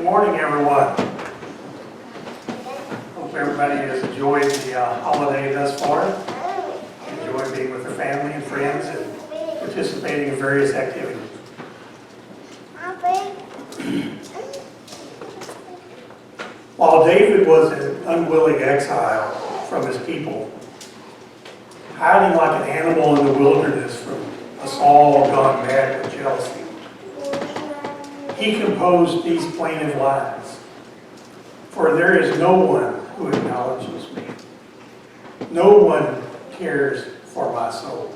morning, everyone. Hope everybody has enjoyed the holiday thus far. Enjoyed being with their family and friends and participating in various activities. While David was an unwilling exile from his people, hiding like an animal in the wilderness from a Saul gone mad with jealousy, he composed these plaintive lines. For there is no one who acknowledges me. No one cares for my soul.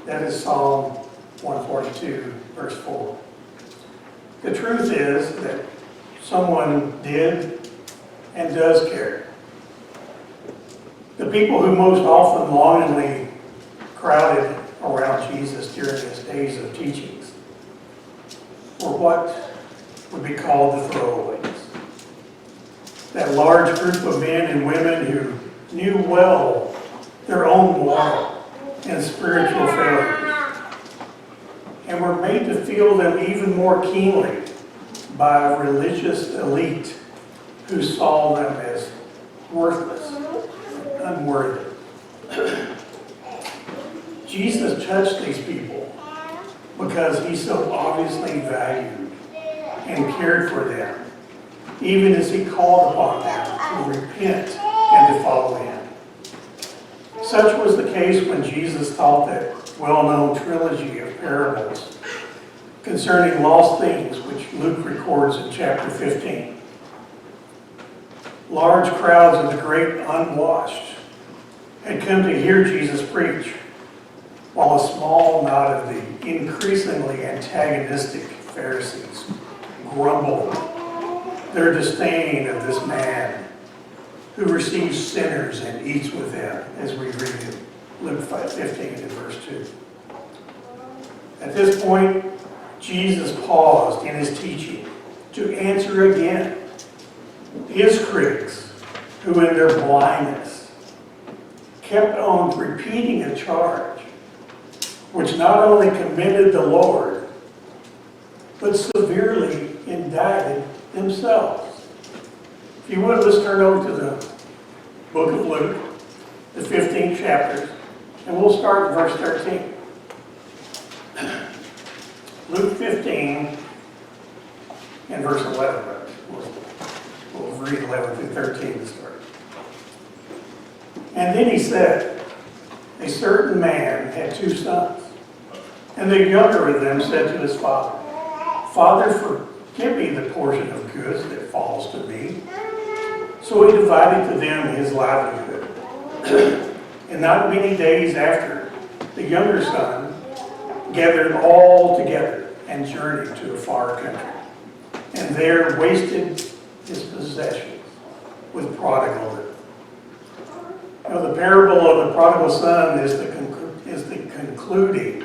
That is Psalm 142, verse 4. The truth is that someone did and does care. The people who most often longingly crowded around Jesus during his days of teachings were what would be called the throwaways. That large group of men and women who knew well their own moral and spiritual failures and were made to feel them even more keenly by a religious elite who saw them as worthless, unworthy. Jesus touched these people because he so obviously valued and cared for them, even as he called upon them to repent and to follow him. Such was the case when Jesus taught that well-known trilogy of parables concerning lost things, which Luke records in chapter 15. Large crowds of the great unwashed had come to hear Jesus preach, while a small knot of the increasingly antagonistic Pharisees grumbled their disdain of this man who receives sinners and eats with them, as we read in Luke 15 and verse 2. At this point, Jesus paused in his teaching to answer again his critics, who in their blindness kept on repeating a charge which not only commended the Lord, but severely indicted themselves. If you would, let's turn over to the book of Luke, the 15th chapter, and we'll start in verse 13. Luke 15 and verse 11. We'll read 11 through 13 to start. And then he said, a certain man had two sons, and the younger of them said to his father, Father, forgive me the portion of goods that falls to me. So he divided to them his livelihood. And not many days after, the younger son gathered all together and journeyed to a far country, and there wasted his possessions with prodigal living. Now, the parable of the prodigal son is the concluding,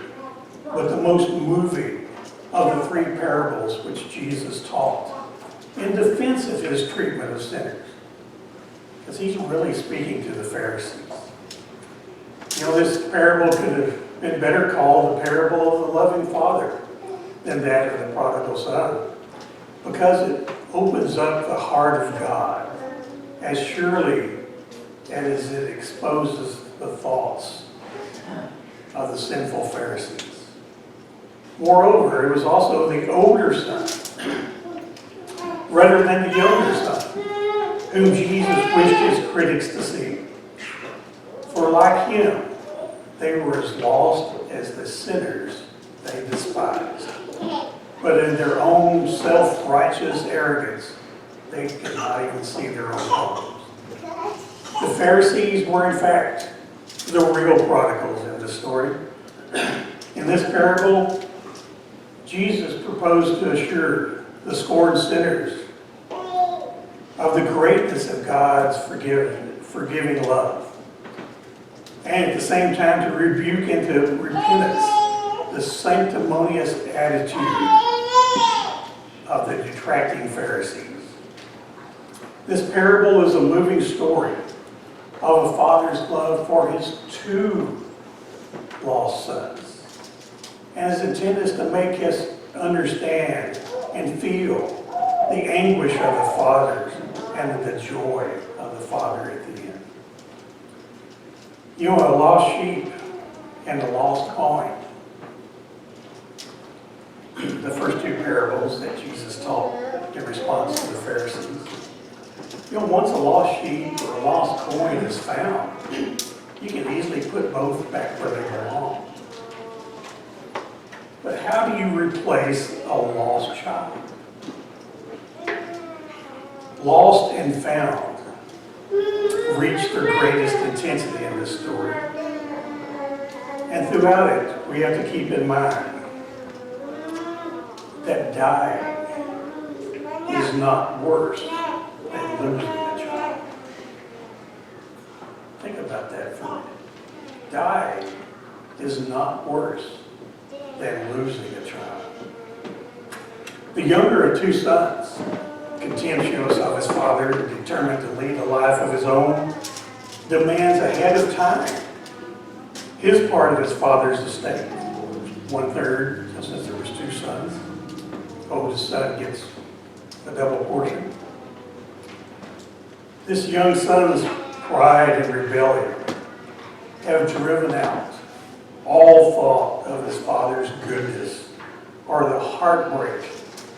but the most moving of the three parables which Jesus taught in defense of his treatment of sinners, because he's really speaking to the Pharisees. You know, this parable could have been better called the parable of the loving father than that of the prodigal son, because it opens up the heart of God as surely as it exposes the thoughts of the sinful Pharisees. Moreover, it was also the older son, rather than the younger son, whom Jesus wished his critics to see. For like him, they were as lost as the sinners they despised. But in their own self-righteous arrogance, they could not even see their own problems. The Pharisees were, in fact, the real prodigals in this story. In this parable, Jesus proposed to assure the scorned sinners of the greatness of God's forgiving love, and at the same time to rebuke into repentance the sanctimonious attitude of the detracting Pharisees. This parable is a moving story of a father's love for his two lost sons, and his intent is to make us understand and feel the anguish of the fathers and the joy of the father at the end. You know, a lost sheep and a lost coin. The first two parables that Jesus taught in response to the Pharisees. You know, once a lost sheep or a lost coin is found, you can easily put both back where they belong. But how do you replace a lost child? Lost and found reach their greatest intensity in this story. And throughout it, we have to keep in mind that dying is not worse than losing a child. Think about that for a minute. Dying is not worse than losing a child. The younger of two sons, contemptuous of his father, determined to lead a life of his own, demands ahead of time his part of his father's estate. 1/3, since there was two sons. Oldest son gets a double portion. This young son's pride and rebellion have driven out all thought of his father's goodness or the heartbreak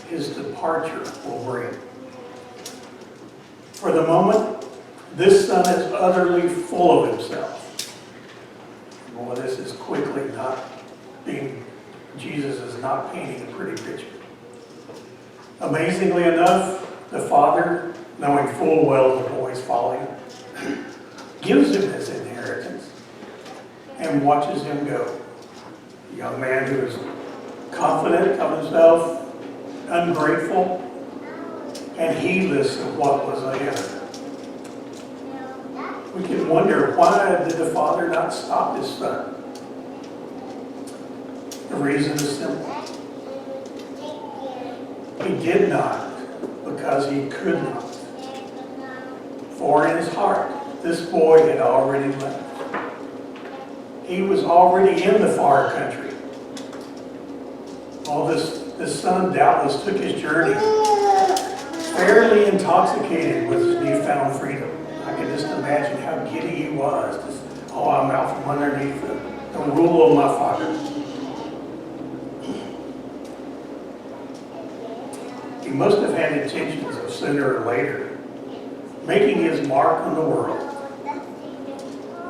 his departure will bring. For the moment, this son is utterly full of himself. Boy, this is quickly not being, Jesus is not painting a pretty picture. Amazingly enough, the father, knowing full well the boy's folly, gives him his inheritance and watches him go. A young man who is confident of himself, ungrateful, and heedless of what was ahead of him. We can wonder, why did the father not stop his son? The reason is simple. He did not because he could not. For in his heart, this boy had already left. He was already in the far country. Well, this son doubtless took his journey fairly intoxicated with his newfound freedom. I can just imagine how giddy he was. Just, I'm out from underneath the rule of my father. He must have had intentions of sooner or later making his mark on the world.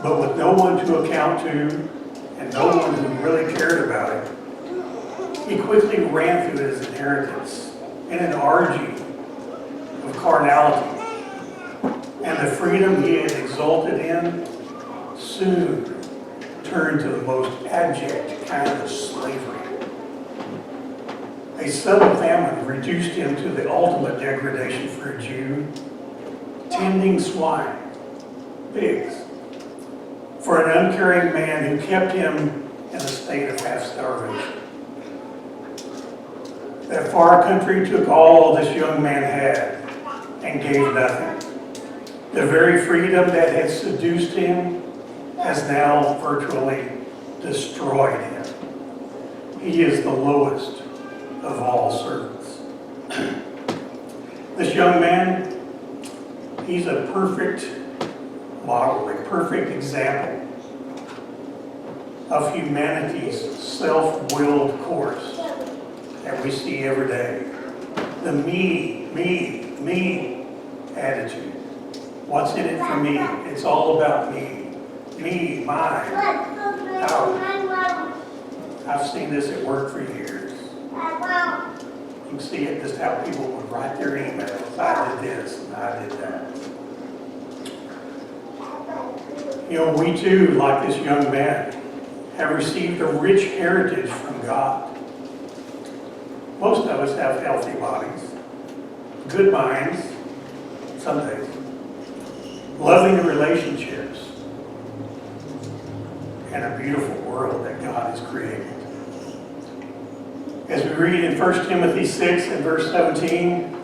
But with no one to account to and no one who really cared about him, he quickly ran through his inheritance in an orgy of carnality. And the freedom he had exulted in soon turned to the most abject kind of slavery. A sudden famine reduced him to the ultimate degradation for a Jew, tending swine, pigs, for an uncaring man who kept him in a state of half starvation. That far country took all this young man had and gave nothing. The very freedom that had seduced him has now virtually destroyed him. He is the lowest of all servants. This young man, he's a perfect model, a perfect example of humanity's self-willed course that we see every day. The me attitude. What's in it for me? It's all about me. Me, mine. I've seen this at work for years. You can see it just how people would write their emails. I did this and I did that. You know, we too, like this young man, have received a rich heritage from God. Most of us have healthy bodies, good minds, some days, loving relationships, and a beautiful world that God has created. As we read in 1 Timothy 6 and verse 17,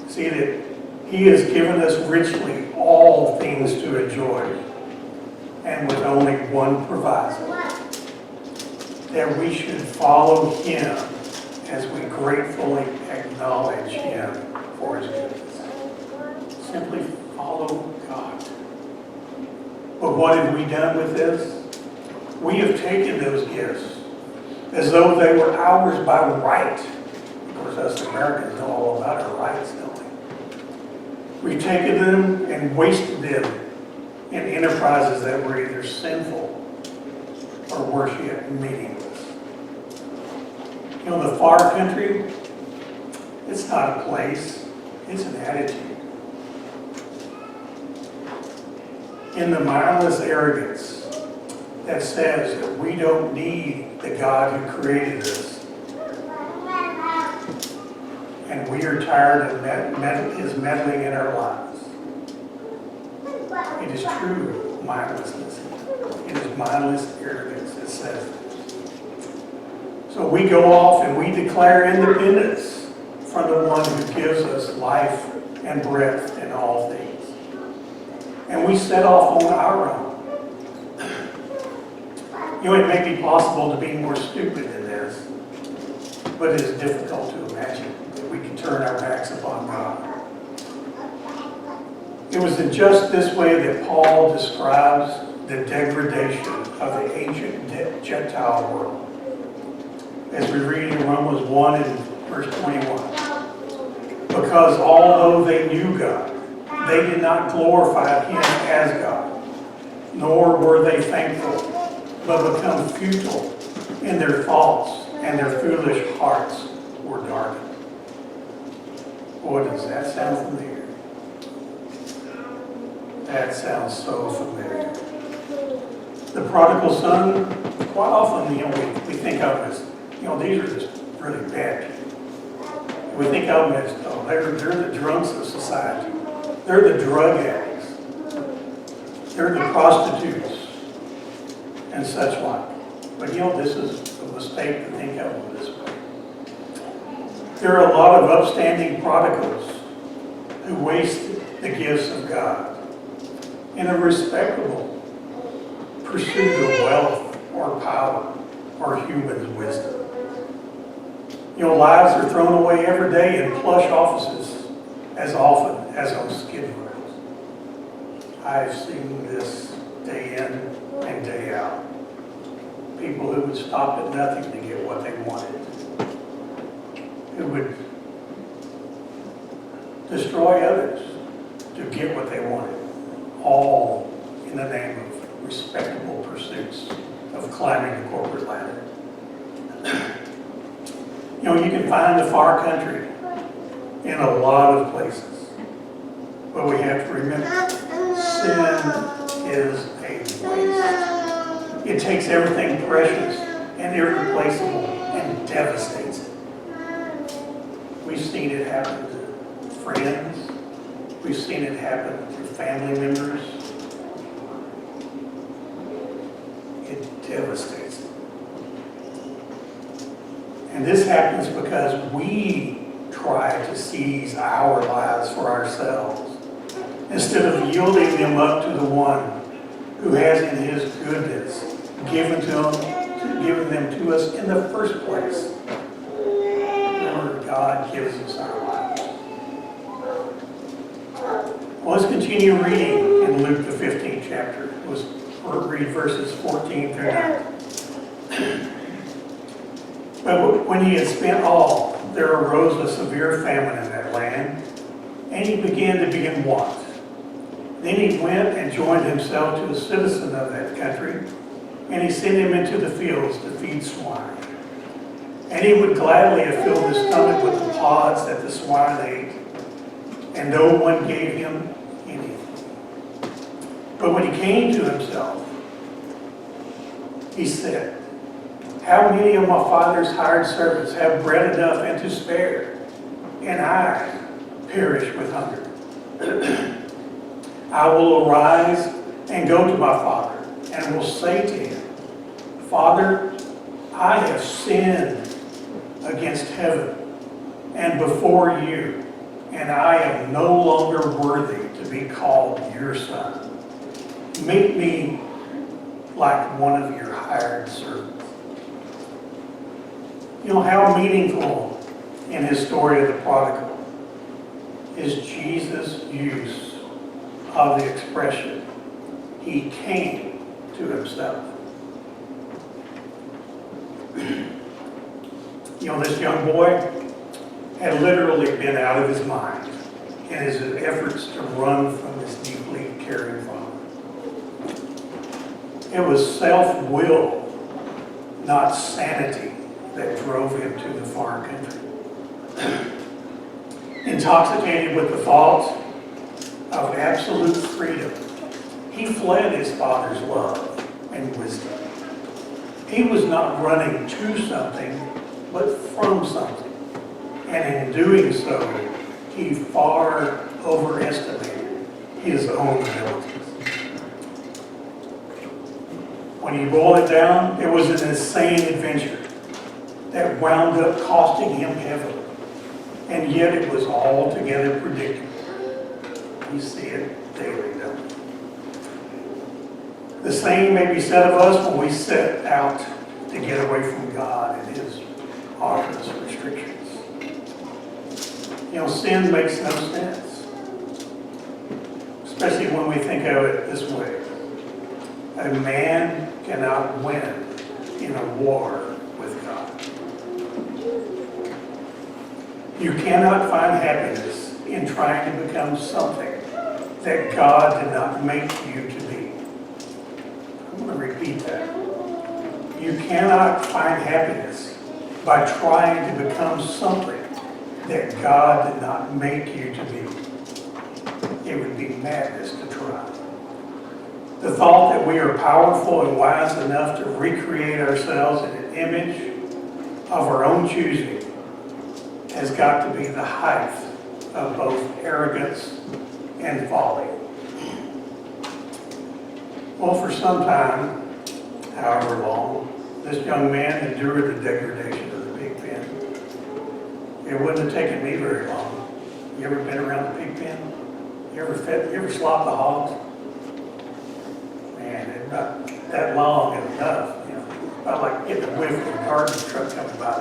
see that He has given us richly all things to enjoy, and with only one proviso, that we should follow Him as we gratefully acknowledge Him for his goodness. Simply follow God. But what have we done with this? We have taken those gifts as though they were ours by right. Of course, us Americans know all about our rights, don't we? We've taken them and wasted them in enterprises that were either sinful or worse yet, meaningless. You know, the far country, it's not a place, it's an attitude. In the mindless arrogance that says that we don't need the God who created us, and we are tired of his meddling in our lives. It is true mindlessness. It is mindless arrogance that says it. So we go off and we declare independence from the one who gives us life and breath in all things. And we set off on our own. You know, it may be possible to be more stupid than this, but it is difficult to imagine that we can turn our backs upon God. It was in just this way that Paul describes the degradation of the ancient Gentile world. As we read in Romans 1 and verse 21. Because although they knew God, they did not glorify him as God, nor were they thankful, but become futile in their thoughts, and their foolish hearts were darkened. Boy, does that sound familiar. That sounds so familiar. The prodigal son, quite often, we think of as, these are just really bad people. We think of them as, they're the drunks of society. They're the drug addicts. They're the prostitutes and such like. But this is a mistake to think of them this way. There are a lot of upstanding prodigals who waste the gifts of God in a respectable pursuit of wealth or power or human wisdom. Lives are thrown away every day in plush offices as often as on skid rows. I've seen this day in and day out. People who would stop at nothing to get what they wanted. Who would destroy others to get what they wanted. All in the name of respectable pursuits of climbing the corporate ladder. You can find the far country in a lot of places. But we have to remember, sin is a waste. It takes everything precious and irreplaceable and devastates it. We've seen it happen to friends. We've seen it happen to family members. It devastates it. And this happens because we try to seize our lives for ourselves instead of yielding them up to the one who has in his goodness given them to us in the first place. Remember, God gives us our lives. Well, let's continue reading in Luke the 15th chapter. Let's read verses 14 through 19. But when he had spent all, there arose a severe famine in that land, and he began to be in want. Then he went and joined himself to a citizen of that country, and he sent him into the fields to feed swine. And he would gladly have filled his stomach with the pods that the swine ate, and no one gave him anything. But when he came to himself, he said, how many of my father's hired servants have bread enough and to spare, and I perish with hunger? I will arise and go to my father, and will say to him, Father, I have sinned against heaven and before you, and I am no longer worthy to be called your son. Make me like one of your hired servants. How meaningful in his story of the prodigal is Jesus' use of the expression, he came to himself. You know, this young boy had literally been out of his mind in his efforts to run from his deeply caring father. It was self-will, not sanity, that drove him to the far country. Intoxicated with the thought of absolute freedom, he fled his father's love and wisdom. He was not running to something, but from something. And in doing so, he far overestimated his own abilities. When you boil it down, it was an insane adventure that wound up costing him heavily. And yet it was altogether predictable. We see it daily, don't we? The same may be said of us when we set out to get away from God and his offers and restrictions. You know, sin makes no sense, especially when we think of it this way. A man cannot win in a war with God. You cannot find happiness in trying to become something that God did not make you to be. I'm going to repeat that. You cannot find happiness by trying to become something that God did not make you to be. It would be madness to try. The thought that we are powerful and wise enough to recreate ourselves in an image of our own choosing has got to be the height of both arrogance and folly. Well, for some time, however long, this young man endured the degradation of the pig pen. It wouldn't have taken me very long. You ever been around the pig pen? You ever slopped the hogs? Man, it's not that long and enough. You know, about like getting a whiff of a garbage truck coming by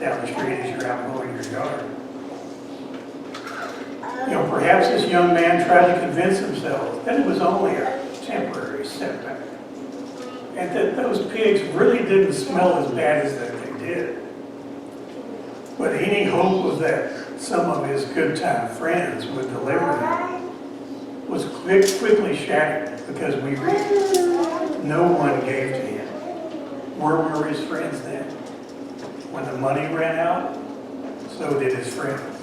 down the street as you're out mowing your yard. You know, perhaps this young man tried to convince himself that it was only a temporary setback, and that those pigs really didn't smell as bad as that they did. But any hope was that some of his good time friends would deliver him was quickly shattered, because we read, no one gave to him. Where were his friends then? When the money ran out, so did his friends.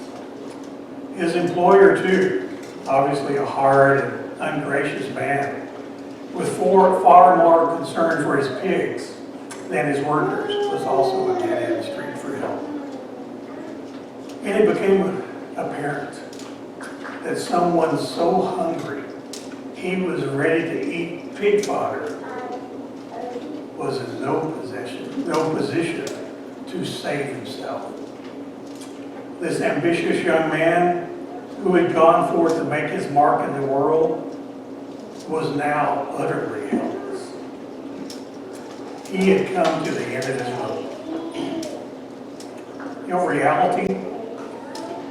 His employer too, obviously a hard and ungracious man, with far more concern for his pigs than his workers, was also a dead-end street for help. And it became apparent that someone so hungry he was ready to eat pig fodder was in no position to save himself. This ambitious young man who had gone forth to make his mark in the world was now utterly helpless. He had come to the end of his rope. You know, reality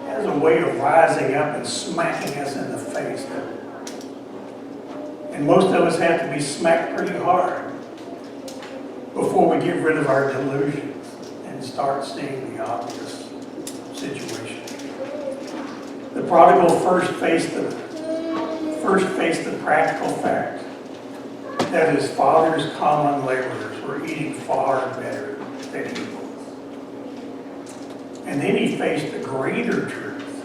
has a way of rising up and smacking us in the face, doesn't it? And most of us have to be smacked pretty hard before we get rid of our delusions and start seeing the obvious situation. The prodigal first faced the practical fact that his father's common laborers were eating far better than he was. And then he faced the greater truth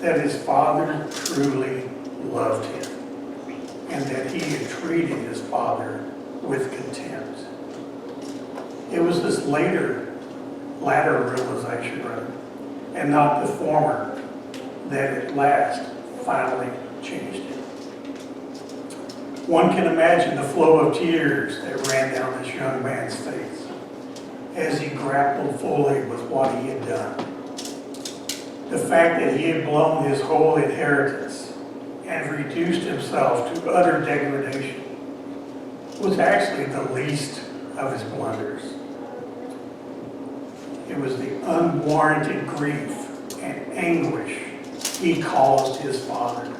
that his father truly loved him, and that he had treated his father with contempt. It was this latter realization, and not the former, that at last finally changed him. One can imagine the flow of tears that ran down this young man's face as he grappled fully with what he had done. The fact that he had blown his whole inheritance and reduced himself to utter degradation was actually the least of his blunders. It was the unwarranted grief and anguish he caused his father.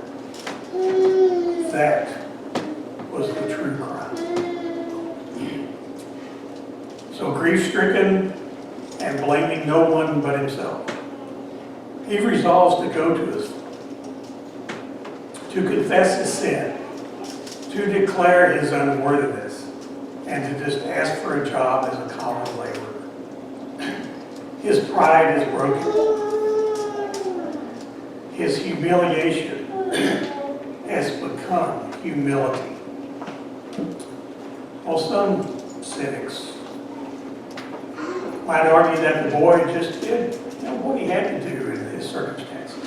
That was the true crime. So grief-stricken and blaming no one but himself, he resolves to go to confess his sin, to declare his unworthiness, and to just ask for a job as a common laborer. His pride is broken. His humiliation has become humility. Well, some cynics might argue that the boy just did what he had to do in his circumstances.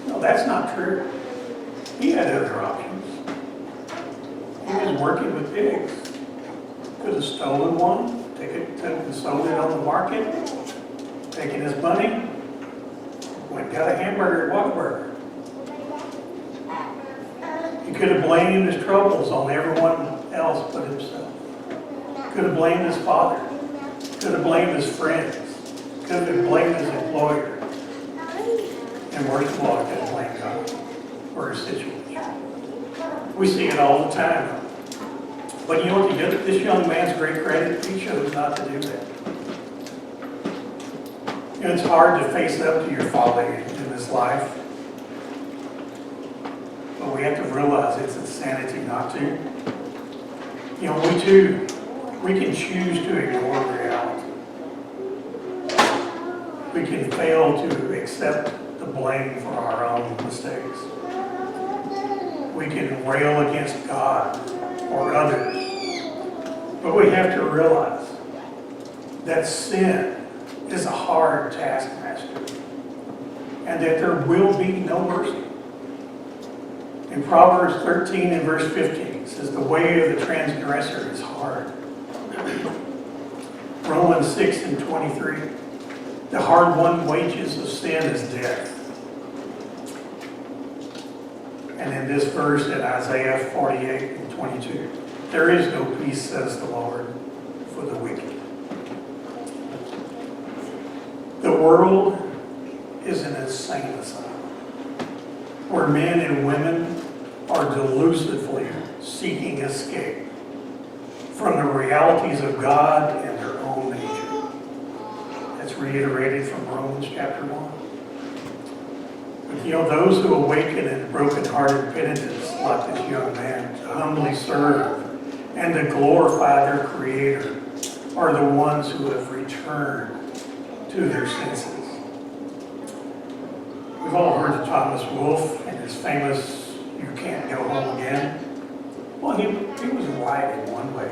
No, that's not true. He had other options. He was working with pigs. Could have stolen one, sold it on the market, taken his money, went and got a hamburger at Whataburger. He could have blamed his troubles on everyone else but himself. Could have blamed his father. Could have blamed his friends. Could have blamed his employer. And worst of all, could have blamed God for his situation. We see it all the time. But you know what? To give this young man's great credit, he chose not to do that. You know, it's hard to face up to your folly in this life. But we have to realize it's insanity not to. You know, we can choose to ignore reality. We can fail to accept the blame for our own mistakes. We can rail against God or others. But we have to realize that sin is a hard taskmaster and that there will be no mercy. In Proverbs 13 and verse 15, it says, the way of the transgressor is hard. Romans 6 and 23, the hard-won wages of sin is death. And in this verse in Isaiah 48 and 22, there is no peace, says the Lord, for the wicked. The world is an insane asylum where men and women are delusively seeking escape from the realities of God and their own nature. That's reiterated from Romans chapter 1. But you know, those who awaken in broken-hearted penitence, like this young man, to humbly serve and to glorify their Creator, are the ones who have returned to their senses. We've all heard of Thomas Wolfe and his famous, "You can't go home again." Well, he was right in one way.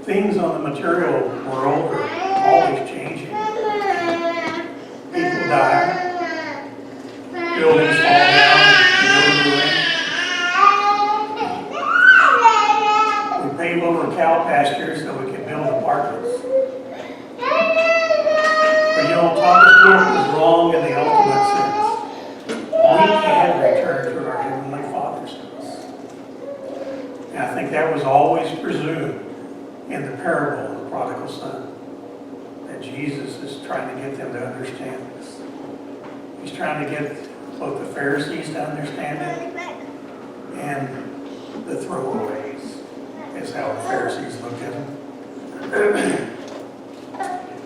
Things on the material world are always changing. People die. Buildings fall down. We pave over cow pastures so we can build apartments. But you know, Thomas Wolfe was wrong in the ultimate sense. We can return to our Heavenly Father's house. And I think that was always presumed in the parable of the prodigal son. That Jesus is trying to get them to understand this. He's trying to get both the Pharisees to understand it and the throwaways, is how the Pharisees looked at him.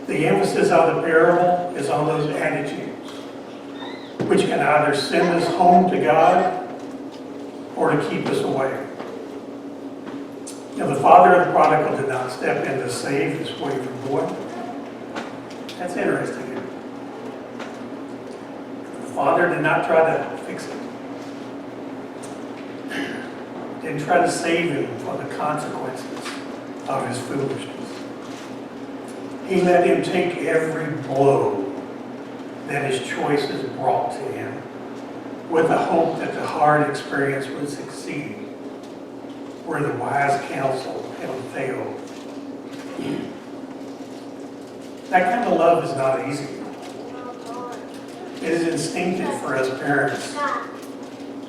The emphasis of the parable is on those attitudes, which can either send us home to God or to keep us away. You know, the father of the prodigal did not step in to save his wayward boy. That's interesting. The father did not try to fix it. Didn't try to save him from the consequences of his foolishness. He let him take every blow that his choices brought to him, with the hope that the hard experience would succeed where the wise counsel had failed. That kind of love is not easy. It is instinctive for us parents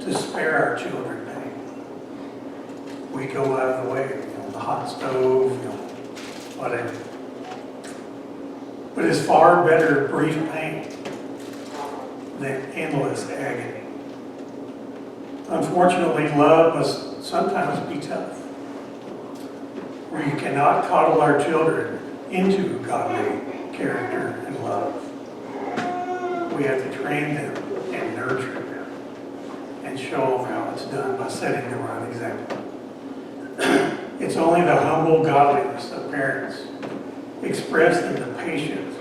to spare our children pain. We go out of the way, the hot stove, whatever. But it's far better brief pain than endless agony. Unfortunately, love must sometimes be tough. We cannot coddle our children into godly character and love. We have to train them and nurture them and show them how it's done by setting the right example. It's only the humble godliness of parents, expressed in the patient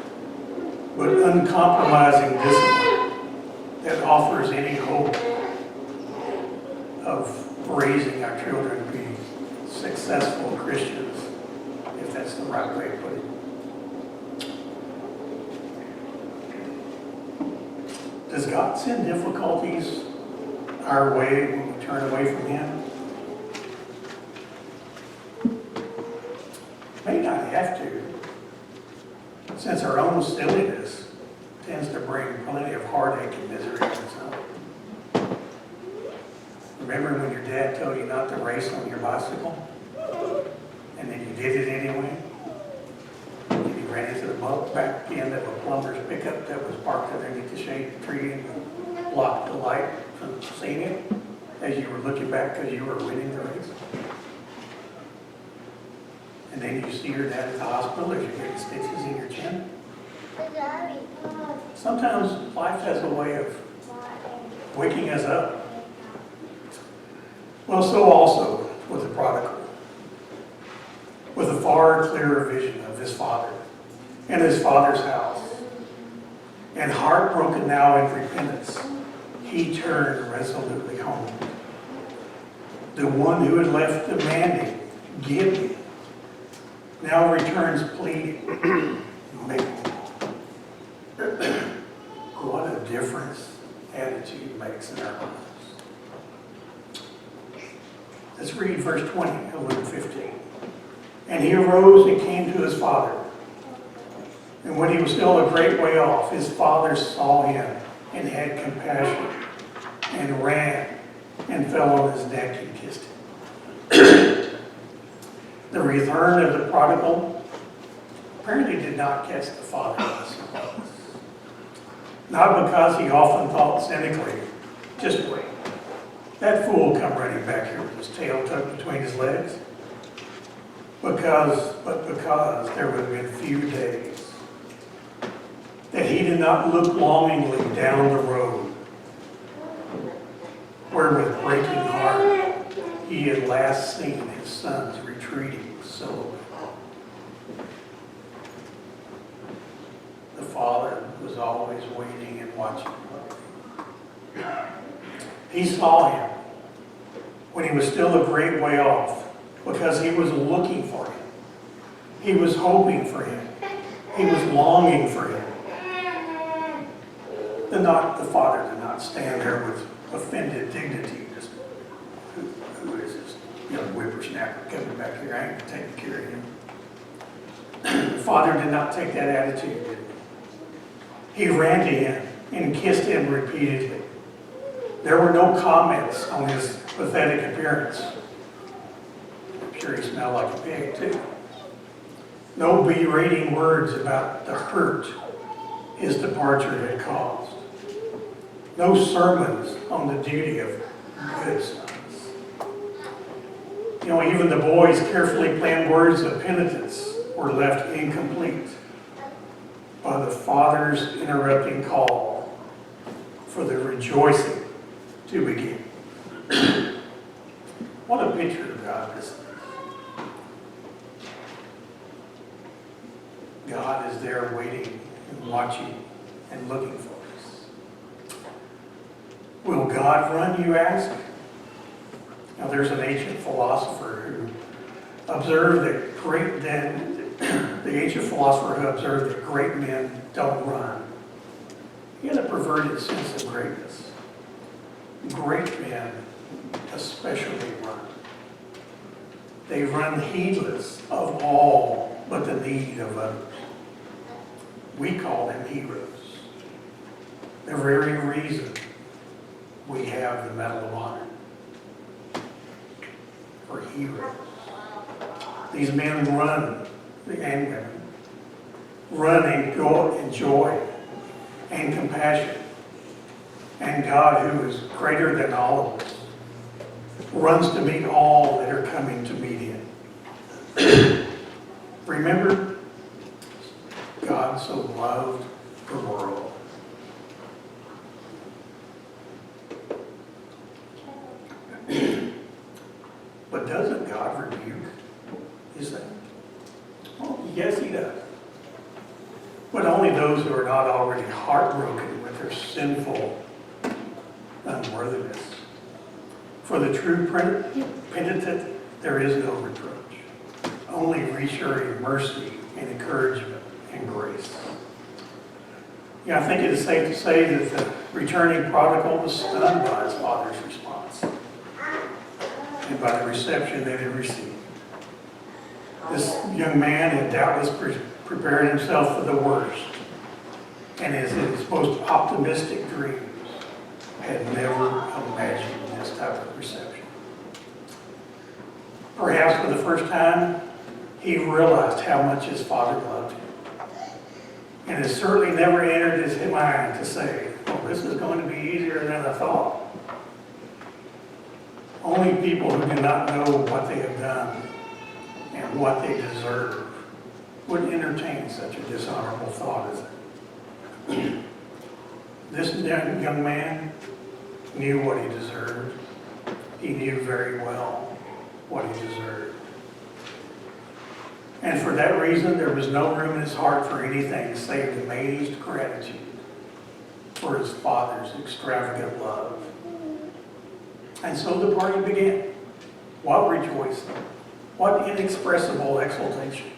but uncompromising discipline, that offers any hope of raising our children to be successful Christians, if that's the right way to put it. Does God send difficulties our way when we turn away from Him? May not have to, since our own silliness tends to bring plenty of heartache and misery on its own. Remember when your dad told you not to race on your bicycle? And then you did it anyway? And you ran into the back end of a plumber's pickup that was parked underneath the shade of the tree and blocked the light from seeing it as you were looking back because you were winning the race? And then you see your dad at the hospital as you're getting stitches in your chin? Sometimes life has a way of waking us up. Well, so also with the prodigal. With a far clearer vision of his father and his father's house. And heartbroken now in repentance, he turned resolutely home. The one who had left demanding, "Give me," now returns pleading, "Make me." What a difference attitude makes in our lives. Let's read verse 20 of Luke 15. And he arose and came to his father. And when he was still a great way off, his father saw him and had compassion and ran and fell on his neck and kissed him. The return of the prodigal apparently did not catch the father by surprise. Not because he often thought cynically, "Just wait. That fool come running back here with his tail tucked between his legs." But because there would have been few days that he did not look longingly down the road where with breaking heart he had last seen his son's retreating silhouette. The father was always waiting and watching. He saw him when he was still a great way off because he was looking for him. He was hoping for him. He was longing for him. The father did not stand there with offended dignity, just, who is this young whippersnapper coming back here? I ain't taking care of him. The father did not take that attitude, did he? He ran to him and kissed him repeatedly. There were no comments on his pathetic appearance. I'm sure he smelled like a pig, too. No berating words about the hurt his departure had caused. No sermons on the duty of good sons. You know, even the boy's carefully planned words of penitence were left incomplete by the father's interrupting call for the rejoicing to begin. What a picture of God this is. God is there waiting and watching and looking for us. Will God run, you ask? Now there's an ancient philosopher who observed that great men don't run. He had a perverted sense of greatness. Great men especially run. They run heedless of all but the need of others. We call them heroes. The very reason we have the Medal of Honor for heroes. These men run, and women, run in joy and compassion And God, who is greater than all of us, runs to meet all that are coming to meet him. Remember, God so loved the world. But doesn't God rebuke his saints? Well, yes, he does. But only those who are not already heartbroken with their sinful unworthiness. For the true penitent, there is no reproach. Only reassuring mercy and encouragement and grace. I think it is safe to say that the returning prodigal was stunned by his father's response and by the reception that he received. This young man had doubtless prepared himself for the worst, and in his most optimistic dreams had never imagined this type of reception. Perhaps for the first time, he realized how much his father loved him. And it certainly never entered his mind to say, oh, this is going to be easier than I thought. Only people who do not know what they have done and what they deserve would entertain such a dishonorable thought as that. This young man knew what he deserved. He knew very well what he deserved. And for that reason, there was no room in his heart for anything save amazed gratitude for his father's extravagant love. And so the party began. What rejoicing, what inexpressible exultation.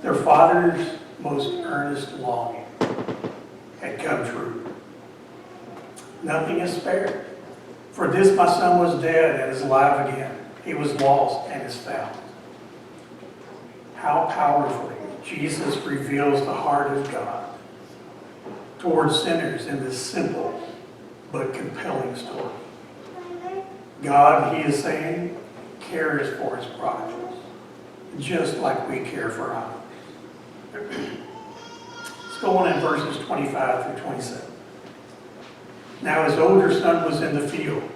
Their father's most earnest longing had come true. Nothing is spared. For this my son was dead and is alive again. He was lost and is found. How powerfully Jesus reveals the heart of God towards sinners in this simple but compelling story. God, he is saying, cares for his prodigals, just like we care for ours. Let's go on in verses 25 through 27. Now his older son was in the field,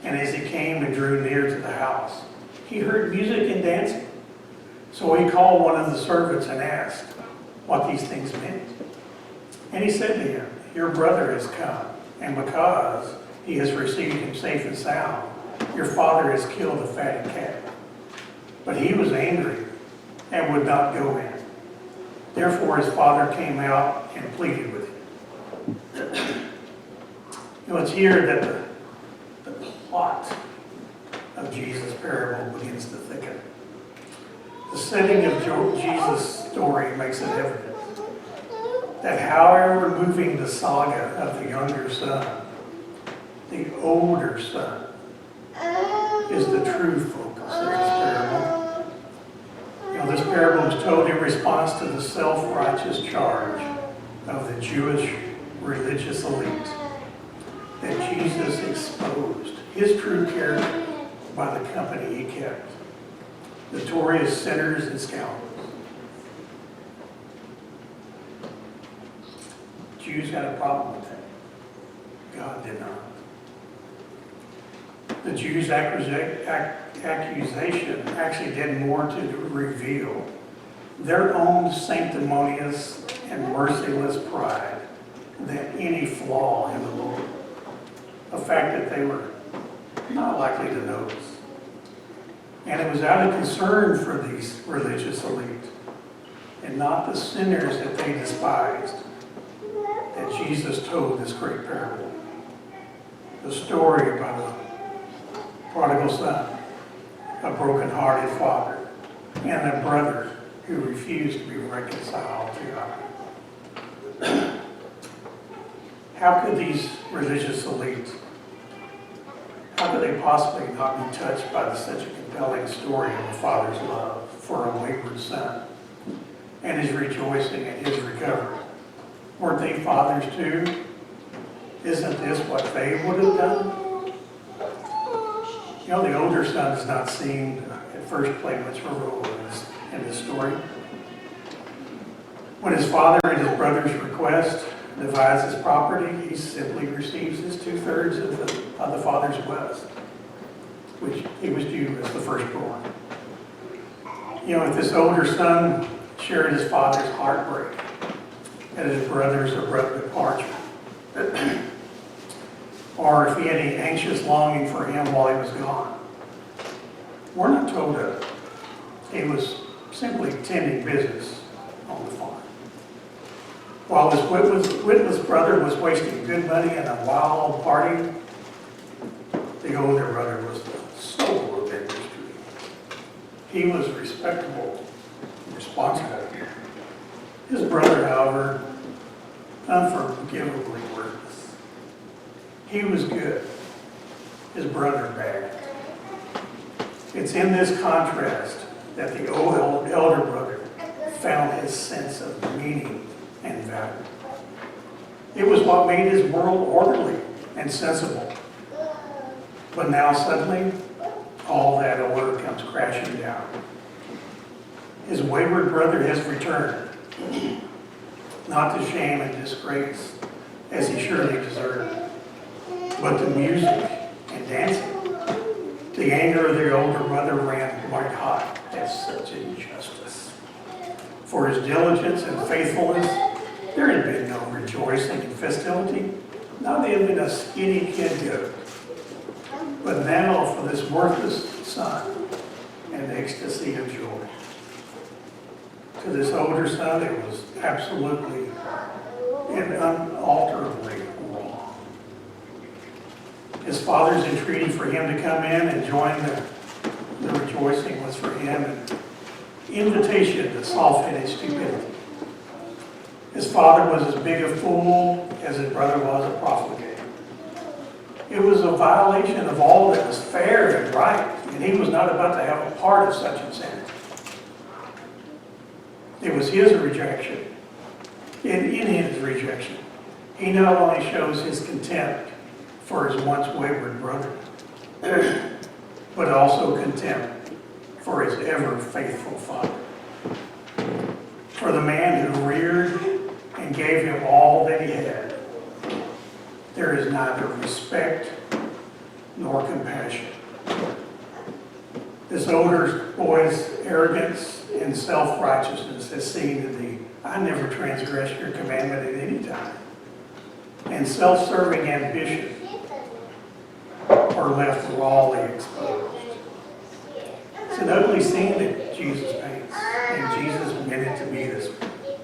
and as he came and drew near to the house, he heard music and dancing. So he called one of the servants and asked what these things meant. And he said to him, your brother has come, and because he has received him safe and sound, your father has killed the fatted calf. But he was angry and would not go in. Therefore his father came out and pleaded with him. It's here that the plot of Jesus' parable begins to thicken. The setting of Jesus' story makes it evident that however moving the saga of the younger son, the older son is the true focus of this parable. This parable is told in response to the self-righteous charge of the Jewish religious elite that Jesus exposed his true character by the company he kept. Notorious sinners and scoundrels. Jews had a problem with that. God did not. The Jews' accusation actually did more to reveal their own sanctimonious and merciless pride than any flaw in the Lord. A fact that they were not likely to notice. And it was out of concern for these religious elite and not the sinners that they despised that Jesus told this great parable. The story about the prodigal son, a broken-hearted father, and a brother who refused to be reconciled to God. How could these religious elites, how could they possibly not be touched by such a compelling story of a father's love for a wayward son and his rejoicing at his recovery? Weren't they fathers too? Isn't this what they would have done? The older son does not seem at first play much of a role in this story. When his father and his brothers request divides his property, he simply receives his 2/3 of the father's wealth, which he was due as the firstborn. You know, if this older son shared his father's heartbreak at his brother's abrupt departure, or if he had any anxious longing for him while he was gone, we're not told of. He was simply tending business on the farm. While his witless brother was wasting good money in a wild party, the older brother was the soul of industry. He was respectable, responsible. His brother, however, unforgivably worthless. He was good, his brother bad. It's in this contrast that the elder brother found his sense of meaning and value. It was what made his world orderly and sensible. But now suddenly, all that order comes crashing down. His wayward brother has returned, not to shame and disgrace, as he surely deserved, but to music and dancing. The anger of the older brother ran white hot at such injustice. For his diligence and faithfulness, there had been no rejoicing and festivity, not even a skinny kid goat. But now for this worthless son, an ecstasy of joy. To this older son, it was absolutely and unalterably wrong. His father's entreaty for him to come in and join the rejoicing was for him an invitation to soften his stupidity. His father was as big a fool as his brother was a profligate. It was a violation of all that was fair and right, and he was not about to have a part of such insanity. It was his rejection. In his rejection, he not only shows his contempt for his once wayward brother, but also contempt for his ever faithful father. For the man who reared and gave him all that he had, there is neither respect nor compassion. This older boy's arrogance and self-righteousness is seen in the "I never transgress your commandment at any time," and self-serving ambition are left rawly exposed. It's an ugly scene that Jesus paints, and Jesus meant it to be this way.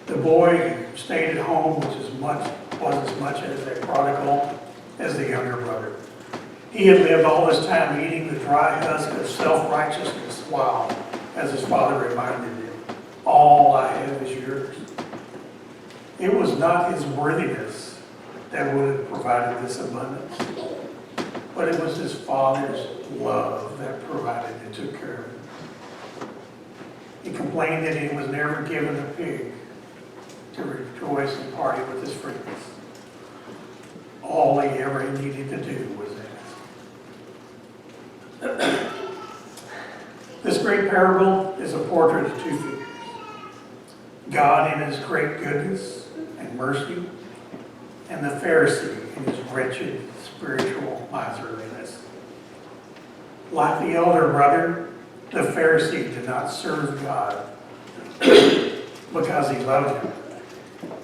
The boy who stayed at home was as much as a prodigal as the younger brother. He had lived all this time eating the dry husk of self-righteousness while, as his father reminded him, all I have is yours. It was not his worthiness that would have provided this abundance, but it was his father's love that provided and took care of him. He complained that he was never given a pig to rejoice and party with his friends. All he ever needed to do was ask. This great parable is a portrait of two figures. God in his great goodness and mercy, and the Pharisee in his wretched spiritual miserliness. Like the elder brother, the Pharisee did not serve God because he loved him,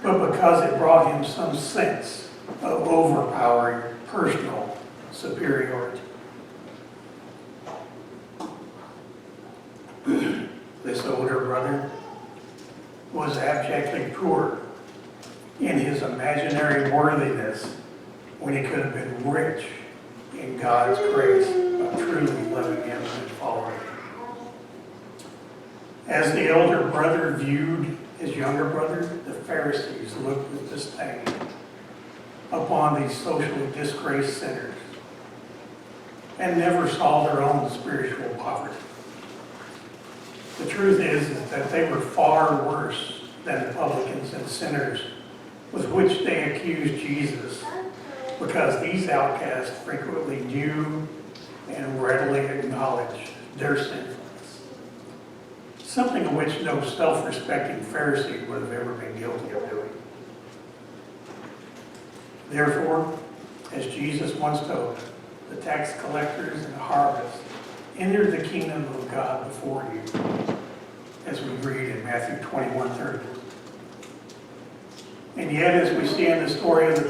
but because it brought him some sense of overpowering personal superiority. This older brother was abjectly poor in his imaginary worthiness when he could have been rich in God's grace of truly loving him and following him. As the elder brother viewed his younger brother, the Pharisees looked with disdain upon these socially disgraced sinners and never saw their own spiritual poverty. The truth is that they were far worse than the publicans and sinners with which they accused Jesus, because these outcasts frequently knew and readily acknowledged their sinfulness, something of which no self-respecting Pharisee would have ever been guilty of doing. Therefore, as Jesus once told, the tax collectors and the harvest enter the kingdom of God before you, as we read in Matthew 21:30. And yet, as we see in the story of the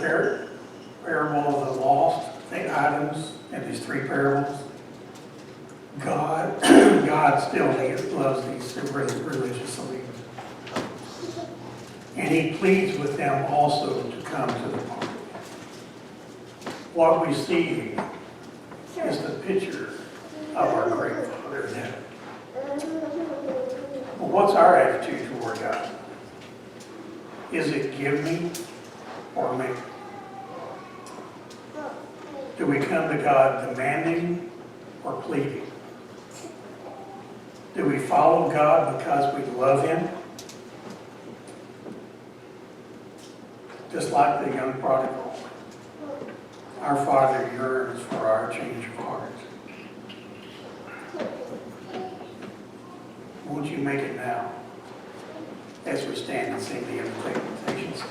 parable of the lost items and these three parables, God still loves these religious leaders. And he pleads with them also to come to the party. What we see is the picture of our great Father in heaven. Well, what's our attitude toward God? Is it give me or me? Do we come to God demanding or pleading? Do we follow God because we love him? Just like the young prodigal, our Father yearns for our change of heart. Won't you make it now as we stand and sing the invitations?